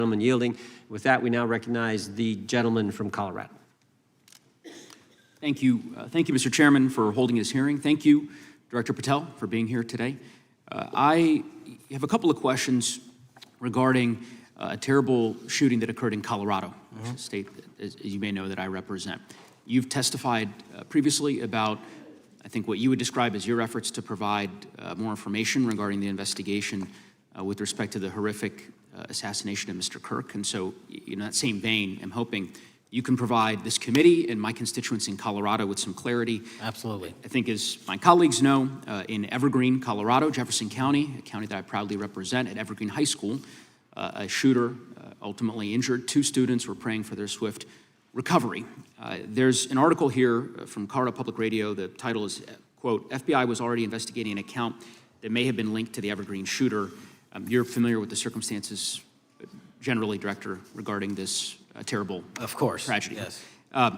Gentleman yielding. With that, we now recognize the gentleman from Colorado. Thank you, Mr. Chairman, for holding this hearing. Thank you, Director Patel, for being here today. I have a couple of questions regarding a terrible shooting that occurred in Colorado, which is a state, as you may know, that I represent. You've testified previously about, I think, what you would describe as your efforts to provide more information regarding the investigation with respect to the horrific assassination of Mr. Kirk. And so, in that same vein, I'm hoping you can provide this committee and my constituents in Colorado with some clarity. Absolutely. I think, as my colleagues know, in Evergreen, Colorado, Jefferson County, a county that I proudly represent, at Evergreen High School, a shooter ultimately injured. 2 students were praying for their swift recovery. There's an article here from Colorado Public Radio. The title is, quote, FBI was already investigating an account that may have been linked to the Evergreen shooter. You're familiar with the circumstances generally, Director, regarding this terrible tragedy. Yes.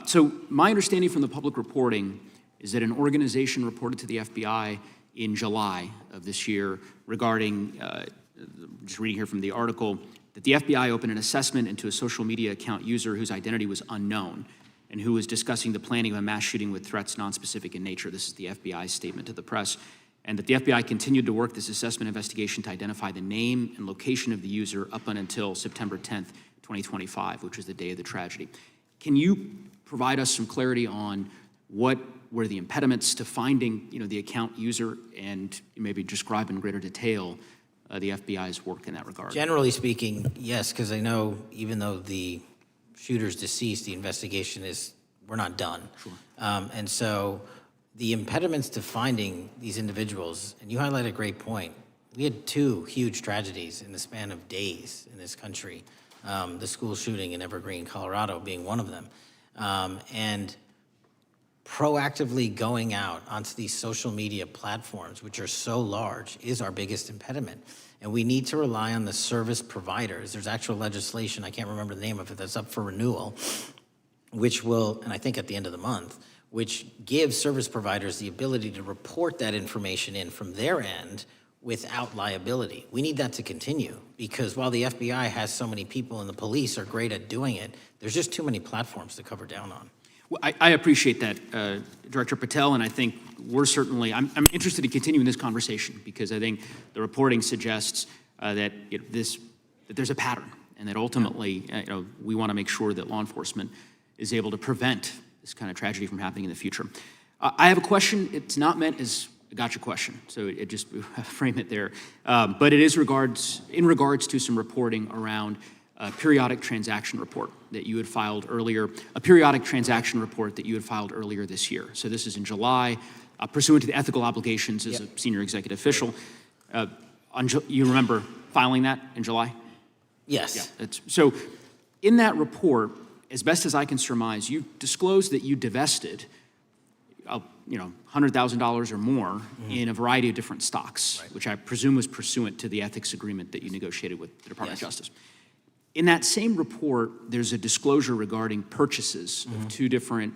So my understanding from the public reporting is that an organization reported to the FBI in July of this year regarding, just reading here from the article, that the FBI opened an assessment into a social media account user whose identity was unknown and who was discussing the planning of a mass shooting with threats nonspecific in nature. This is the FBI's statement to the press. And that the FBI continued to work this assessment investigation to identify the name and location of the user up until September 10th, 2025, which was the day of the tragedy. Can you provide us some clarity on what were the impediments to finding, the account user, and maybe describe in greater detail the FBI's work in that regard? Generally speaking, yes, because I know even though the shooter's deceased, the investigation we're not done. Sure. And so the impediments to finding these individuals, and you highlight a great point. We had 2 huge tragedies in the span of days in this country. The school shooting in Evergreen, Colorado being one of them. And proactively going out onto these social media platforms, which are so large, is our biggest impediment. And we need to rely on the service providers. There's actual legislation, I can't remember the name of it, that's up for renewal, which will, and I think at the end of the month, which gives service providers the ability to report that information in from their end without liability. We need that to continue, because while the FBI has so many people and the police are great at doing it, there's just too many platforms to cover down on. Well, I appreciate that, Director Patel, and I think we're certainly, I'm interested in continuing this conversation, because I think the reporting suggests that there's a pattern, and that ultimately, we want to make sure that law enforcement is able to prevent this kind of tragedy from happening in the future. I have a question. It's not meant as a gotcha question, so it just frame it there. But it is in regards to some reporting around a periodic transaction report that you had filed earlier, this year. So this is in July, pursuant to the ethical obligations as a senior executive official. You remember filing that in July? Yes. Yeah. So in that report, as best as I can surmise, you disclosed that you divested, $100,000 or more in a variety of different stocks, right, which I presume was pursuant to the ethics agreement that you negotiated with the Department of Justice. In that same report, there's a disclosure regarding purchases of 2 different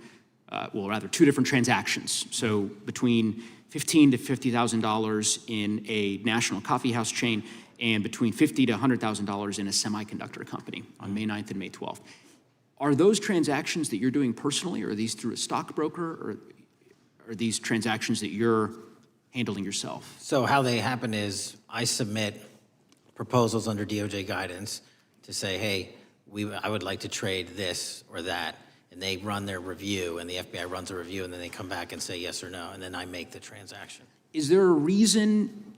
transactions. So between $15,000 to $50,000 in a national coffee house chain, and between $50,000 to $100,000 in a semiconductor company on May 9th and May 12th. Are those transactions that you're doing personally, or are these through a stockbroker, or are these transactions that you're handling yourself? So how they happen is I submit proposals under DOJ guidance to say, hey, I would like to trade this or that, and they run their review, and the FBI runs a review, and then they come back and say yes or no, and then I make the transaction. Is there a reason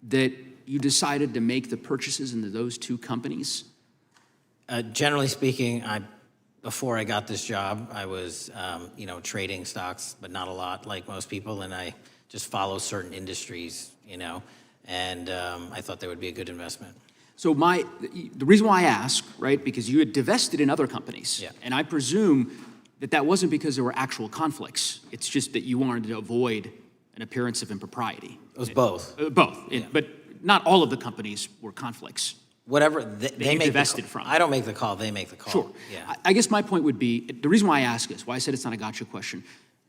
that you decided to make the purchases into those 2 companies? Generally speaking, before I got this job, I was, trading stocks, but not a lot, like most people, and I just follow certain industries, and I thought they would be a good investment. So the reason why I ask, right, because you had divested in other companies, and I presume that wasn't because there were actual conflicts. It's just that you wanted to avoid an appearance of impropriety. It was both. Both, but not all of the companies were conflicts. Whatever they make divested from. I don't make the call, they make the call. Sure. Yeah. I guess my point would be, the reason why I ask is, why I said it's not a gotcha question,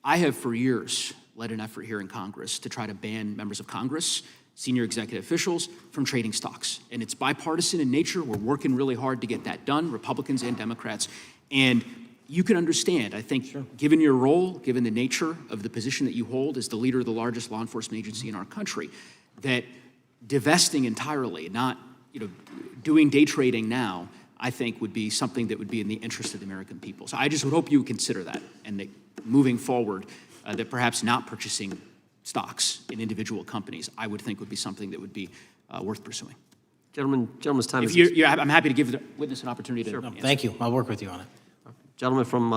I have for years led an effort here in Congress to try to ban members of Congress senior executive officials from trading stocks. And it's bipartisan in nature. We're working really hard to get that done, Republicans and Democrats. And you can understand, I think, given your role, given the nature of the position that you hold as the leader of the largest law enforcement agency in our country, that divesting entirely, not doing day trading now, I think would be something that would be in the interest of the American people. So I just would hope you would consider that, and that moving forward, that perhaps not purchasing stocks in individual companies, I would think would be something that would be worth pursuing. Gentleman's time is... I'm happy to give the witness an opportunity to... Thank you. I'll work with you on it. Gentleman from